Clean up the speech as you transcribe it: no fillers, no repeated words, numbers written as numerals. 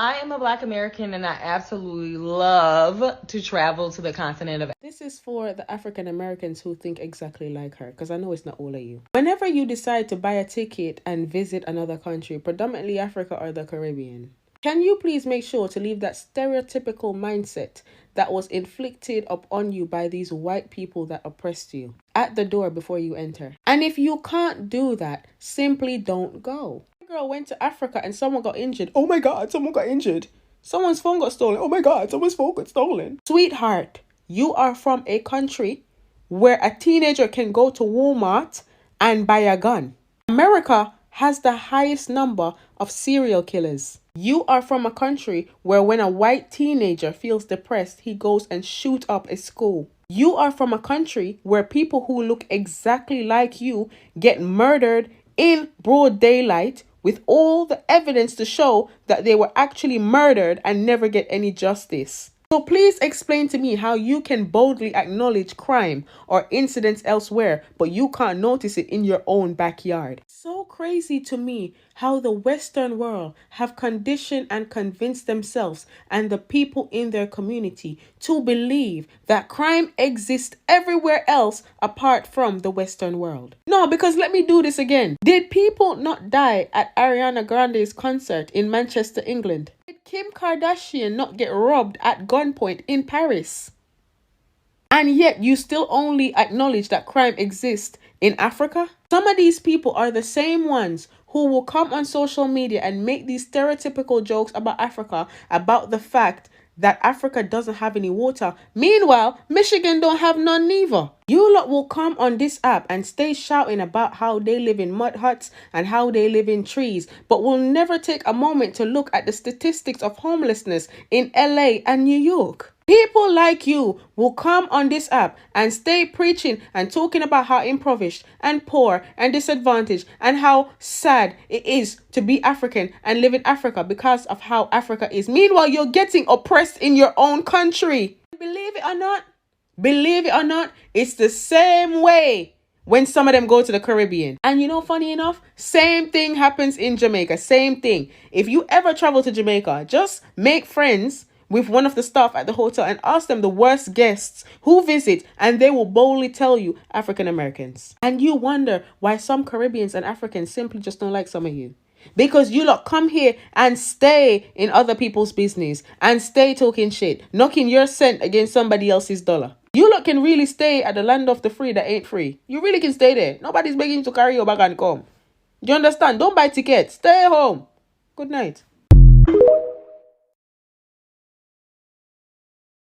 I am a Black American and I absolutely love to travel to the continent of. This is for the African Americans who think exactly like her, because I know it's not all of you. Whenever you decide to buy a ticket and visit another country, predominantly Africa or the Caribbean, can you please make sure to leave that stereotypical mindset that was inflicted upon you by these white people that oppressed you at the door before you enter? And if you can't do that, simply don't go. Girl went to Africa and someone got injured. Oh my God, someone got injured. Someone's phone got stolen. Oh my God, someone's phone got stolen. Sweetheart, you are from a country where a teenager can go to Walmart and buy a gun. America has the highest number of serial killers. You are from a country where when a white teenager feels depressed, he goes and shoots up a school. You are from a country where people who look exactly like you get murdered in broad daylight with all the evidence to show that they were actually murdered and never get any justice. So please explain to me how you can boldly acknowledge crime or incidents elsewhere, but you can't notice it in your own backyard. So crazy to me how the Western world have conditioned and convinced themselves and the people in their community to believe that crime exists everywhere else apart from the Western world. No, because let me do this again. Did people not die at Ariana Grande's concert in Manchester, England? Did Kim Kardashian not get robbed at gunpoint in Paris? And yet you still only acknowledge that crime exists in Africa? Some of these people are the same ones who will come on social media and make these stereotypical jokes about Africa, about the fact that Africa doesn't have any water. Meanwhile, Michigan don't have none neither. You lot will come on this app and stay shouting about how they live in mud huts and how they live in trees, but will never take a moment to look at the statistics of homelessness in LA and New York. People like you will come on this app and stay preaching and talking about how impoverished and poor and disadvantaged and how sad it is to be African and live in Africa because of how Africa is. Meanwhile, you're getting oppressed in your own country. Believe it or not, it's the same way when some of them go to the Caribbean. And you know, funny enough, same thing happens in Jamaica. Same thing. If you ever travel to Jamaica, just make friends with one of the staff at the hotel and ask them the worst guests who visit, and they will boldly tell you African Americans. And you wonder why some Caribbeans and Africans simply just don't like some of you. Because you lot come here and stay in other people's business and stay talking shit, knocking your cent against somebody else's dollar. You lot can really stay at the land of the free that ain't free. You really can stay there. Nobody's begging you to carry your bag and come. Do you understand? Don't buy tickets. Stay home. Good night.